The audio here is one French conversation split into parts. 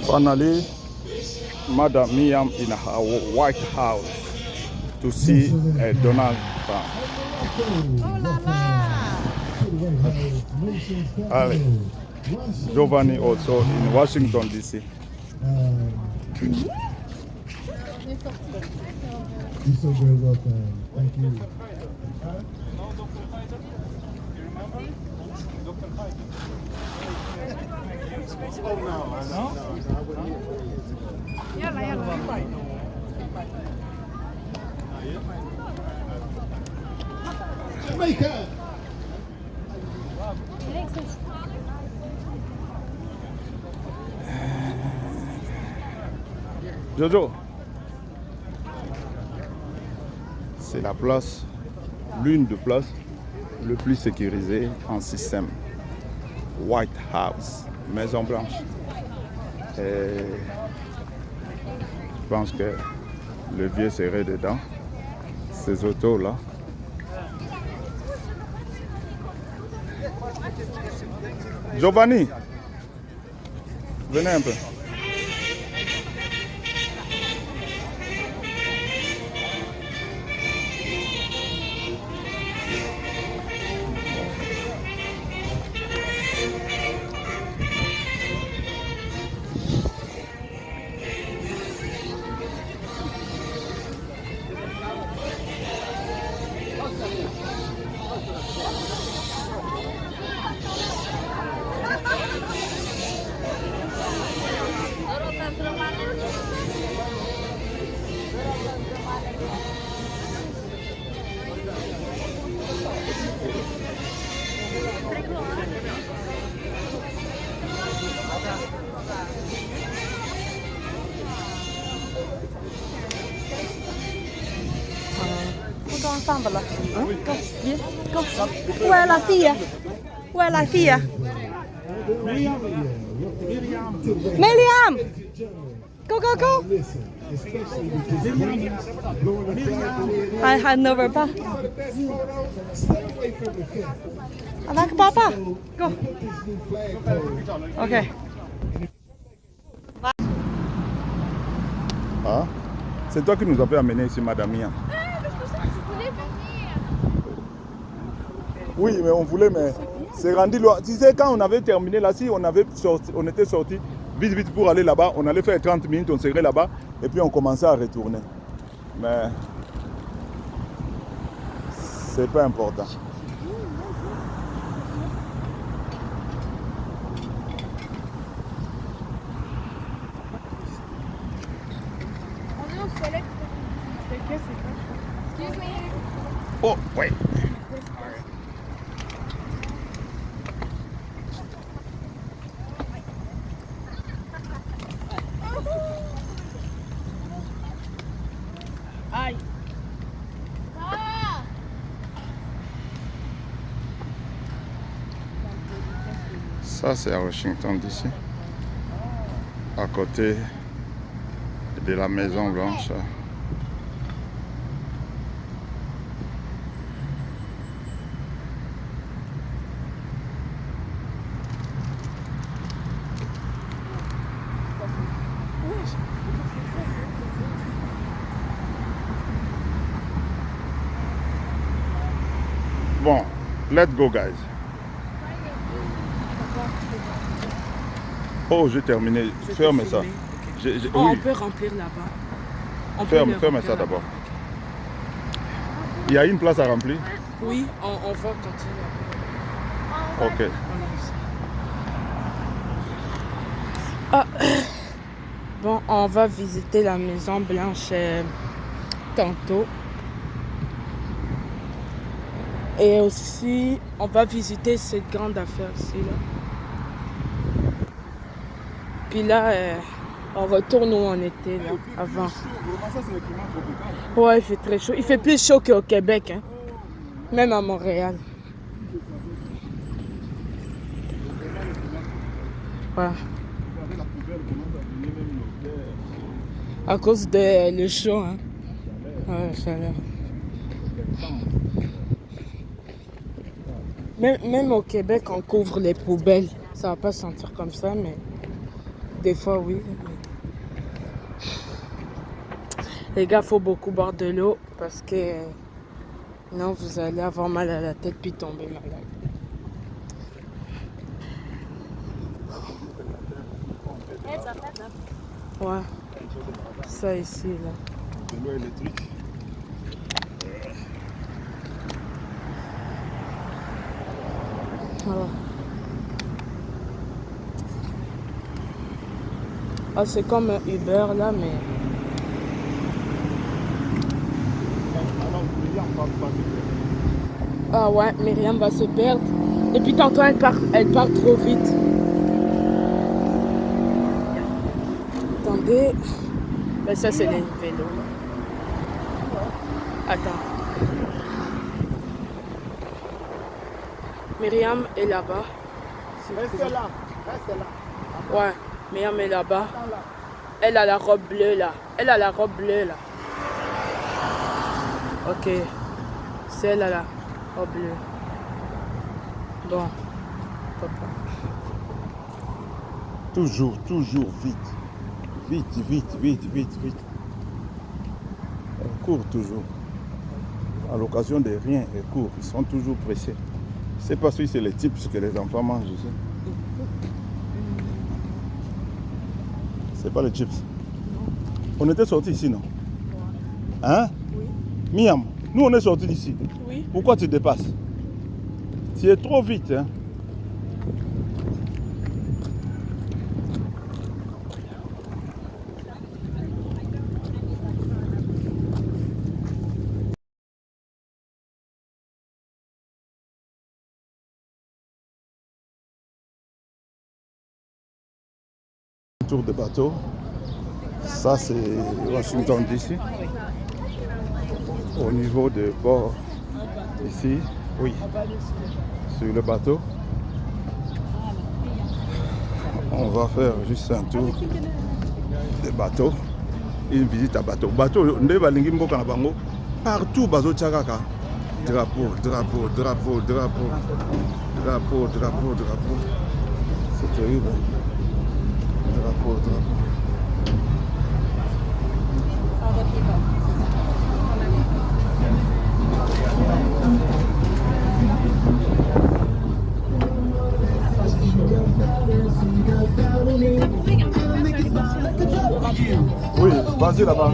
Finally, Madam Miriam in her White House to see Donald Trump. Oh là là! Allez. Giovanni also in Washington DC. You're so very welcome. Thank you. Oh no, يلا يلا Jamaica. Jojo, c'est la place, l'une des places le plus sécurisées en système. White House, Maison Blanche. Et je pense que le vieux serait dedans. Ces autos là. Giovanni, venez un peu. Go ensemble là. Go, viens, go. Où est la fille? Où est la fille? Miriam! Go, go, go! I ne veux pas. Avec papa. Go. Ok. Ah, c'est toi qui nous avais amené ici, Madame Mia. Oui, mais on voulait, mais c'est rendu loin. Tu sais, quand on avait terminé là, si on était sorti vite pour aller là-bas, on allait faire 30 minutes, on serait là-bas, et puis on commençait à retourner. Mais c'est pas important. Oh, oui. Aïe. Ça, c'est à Washington DC, à côté de la Maison Blanche. Bon, let's go, guys. Oh, j'ai terminé. Ferme ça. Okay. Oui. On peut remplir là-bas. Ferme ça d'abord. Il y a une place à remplir? Oui, on va continuer. Ok. Ah. Bon, on va visiter la Maison Blanche tantôt. Et aussi, on va visiter cette grande affaire ici. Là. Puis là, on retourne où on était là, avant. Ouais, il fait très chaud. Il fait plus chaud qu'au Québec, hein. Même à Montréal. Ouais. À cause de le chaud, hein. Ouais, ça a l'air. Même au Québec, on couvre les poubelles. Ça va pas se sentir comme ça, mais Des fois, oui. Les gars, il faut beaucoup boire de l'eau parce que non, vous allez avoir mal à la tête puis tomber malade. Ouais. Ça ici, là. De l'eau électrique. Voilà. Ah, c'est comme un Uber là, mais. Ah ouais, Myriam va se perdre. Et puis tantôt, elle part trop vite. Attendez. Ben, ça, c'est les vélos. Attends. Myriam est là-bas. Reste là. Ouais, Myriam est là-bas. Elle a la robe bleue là. Elle a la robe bleue là. Ok. C'est elle a la robe bleue. Bon. Papa. Toujours vite. Vite. Elle court toujours. À l'occasion de rien, elle court. Ils sont toujours pressés. C'est parce que c'est les chips que les enfants mangent ici. C'est pas les chips. On était sortis ici, non? Hein? Oui. Miam, nous on est sortis d'ici. Oui. Pourquoi tu dépasses? Tu es trop vite, hein? Tour de bateau. Ça c'est Washington DC. Au niveau de port ici, oui, sur le bateau. On va faire juste un tour de bateau. Une visite à bateau. Bateau, partout bateau tchakaka. Drapeau. C'est terrible. Drapeau. Oui, vas-y là-bas.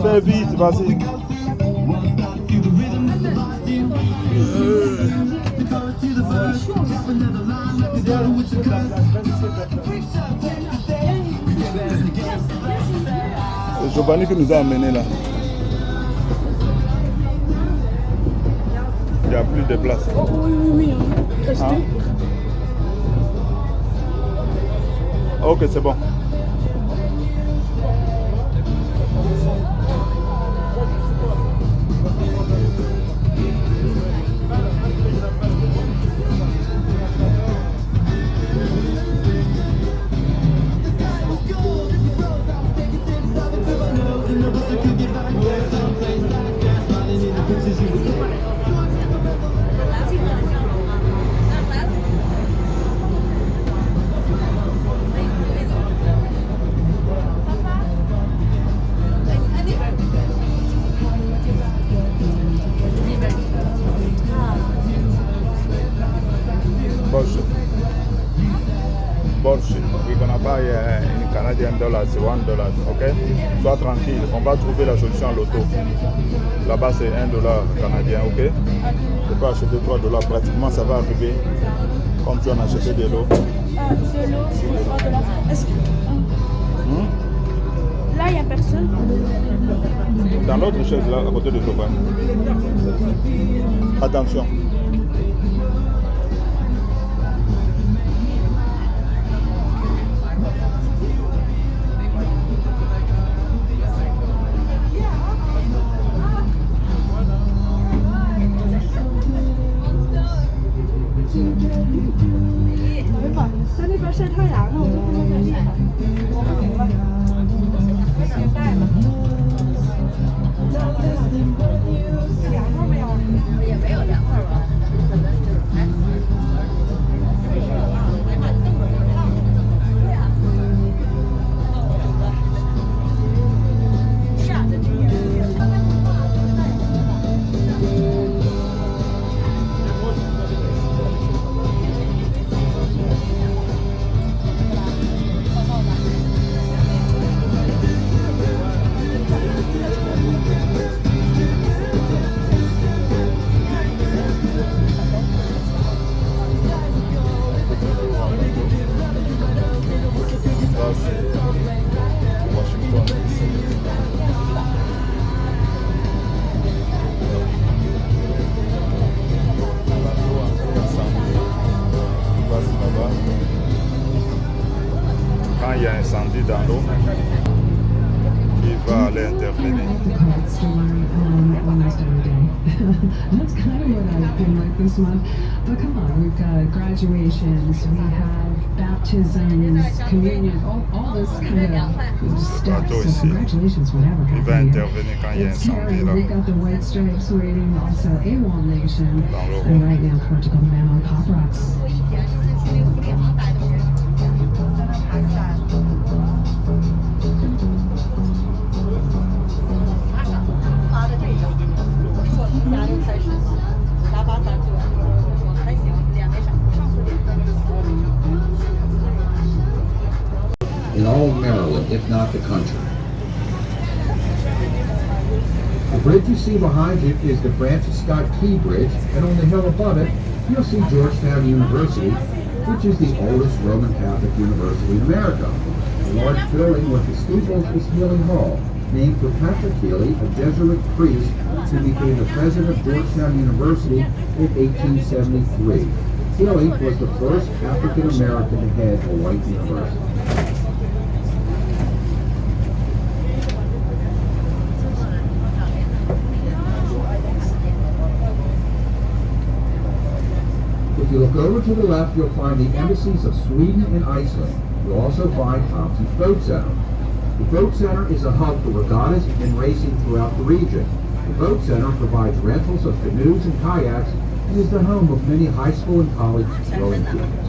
Fais vite, vas-y. C'est Giovanni qui nous a amenés là. Il n'y a plus de place. Oui. Restez. Hein? Ok, c'est bon. Bullshit. We're gonna buy in Canadian dollars, $1, ok? Sois tranquille, on va trouver la solution à l'auto. Là-bas c'est $1 canadien, ok? Tu peux acheter $3, pratiquement ça va arriver comme tu en as acheté de l'eau. De l'eau, c'est $3. Est-ce que... Là, il n'y a personne. Dans l'autre chaise là, à côté de Giovanni. Attention. quand il y a incendie dans l'eau, qui va aller intervenir. Almost every day. That's kind of what I've been like this month. But come on, we've got graduations, we have baptisms, communion, all this kind of stuff. So congratulations, whatever Il va happened here. intervenir quand il y a It's incendie Terry. là. We've got the White Stripes waiting, also AWOL Nation. And right now, Portugal Man on Pop Rocks. In all of Maryland, if not the country. The bridge you see behind you is the Francis Scott Key Bridge, and on the hill above it, you'll see Georgetown University, which is the oldest Roman Catholic university in America. The large building with the steeples is Healy Hall, named for Patrick Healy, a Jesuit priest who became the president of Georgetown University in 1873. Healy was the first African American to head a white university. If you look over to the left, you'll find the embassies of Sweden and Iceland. You'll also find Thompson's Boat Center. The Boat Center is a hub for regattas and racing throughout the region. The Boat Center provides rentals of canoes and kayaks and is the home of many high school and college rowing teams.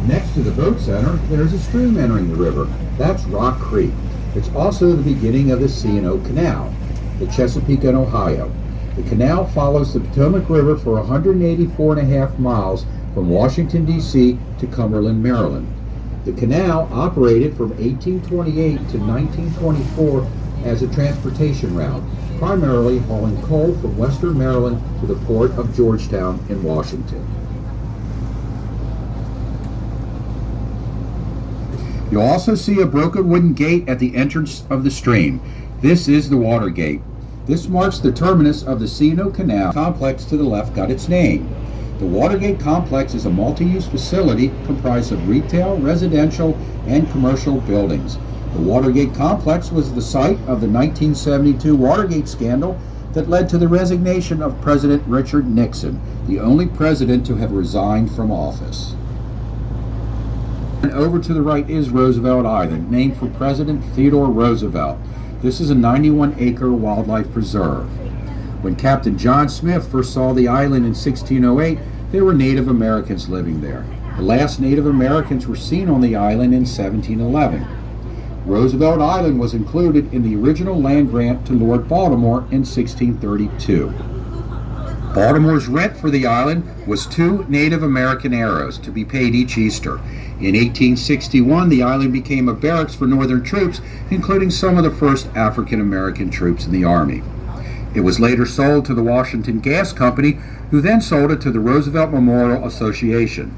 Next to the boat center, there's a stream entering the river. That's Rock Creek. It's also the beginning of the C&O Canal, the Chesapeake and Ohio. The canal follows the Potomac River for 184.5 miles from Washington, D.C. to Cumberland, Maryland. The canal operated from 1828 to 1924 as a transportation route, primarily hauling coal from western Maryland to the port of Georgetown in Washington. You'll also see a broken wooden gate at the entrance of the stream. This is the Water Gate. This marks the terminus of the C&O Canal. Complex to the left got its name. The Watergate Complex is a multi-use facility comprised of retail, residential, and commercial buildings. The Watergate Complex was the site of the 1972 Watergate scandal that led to the resignation of President Richard Nixon, the only president to have resigned from office. And over to the right is Roosevelt Island, named for President Theodore Roosevelt. This is a 91-acre wildlife preserve. When Captain John Smith first saw the island in 1608, there were Native Americans living there. The last Native Americans were seen on the island in 1711. Roosevelt Island was included in the original land grant to Lord Baltimore in 1632. Baltimore's rent for the island was 2 Native American arrows to be paid each Easter. In 1861, the island became a barracks for Northern troops, including some of the first African American troops in the Army. It was later sold to the Washington Gas Company, who then sold it to the Roosevelt Memorial Association.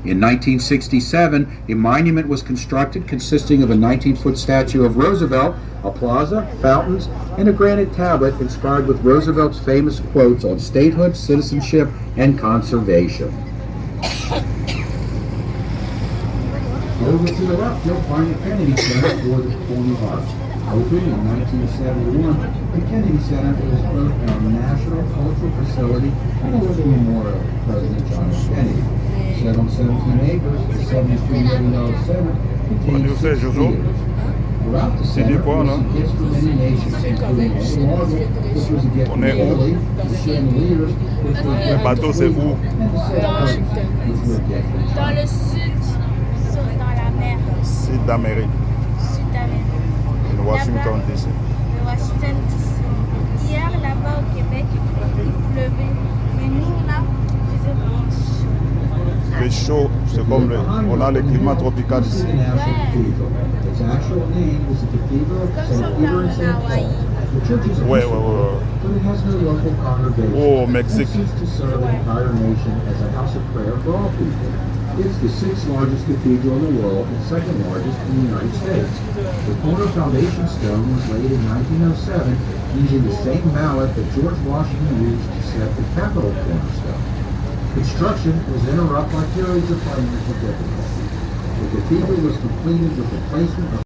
In 1967, a monument was constructed consisting of a 19-foot statue of Roosevelt, a plaza, fountains, and a granite tablet inscribed with Roosevelt's famous quotes on statehood, citizenship, and conservation. Over to the left, you'll find the Kennedy Center for the Performing Arts. Opened in 1971, the Kennedy Center is both a national cultural facility and a living memorial to President John F. Kennedy. Set on 17 acres, the $73 million center contains 6 theaters. Throughout the center, you see gifts from many nations, including the marble, which was a gift from Italy, the chandeliers, which were a gift from Cuba, and the sailboats, which were a gift from Dans China. le sud, dans la mer. Sud d'Amérique, Sud d'Amérique. in Washington, D.C. De Washington DC. Hier, là-bas au Québec, il pleuvait. Mais nous, là, il faisait vraiment chaud. Il fait chaud, c'est comme on a le climat tropical ici. The National Cathedral. Its actual name is the Cathedral of Comme si St. on Peter parle and en St. Hawaï. Paul. The church is a Ouais, mission, ouais, ouais. but it has no local congregation. Oh, Mexique. And seeks to serve the entire nation as a house of prayer for all people. It's the 6th largest cathedral in the world and 2nd largest in the United States. The corner foundation stone was laid in 1907 using the same mallet that George Washington used to set the Capitol cornerstone. Construction was interrupted by periods of financial difficulty. The cathedral was completed with the placement of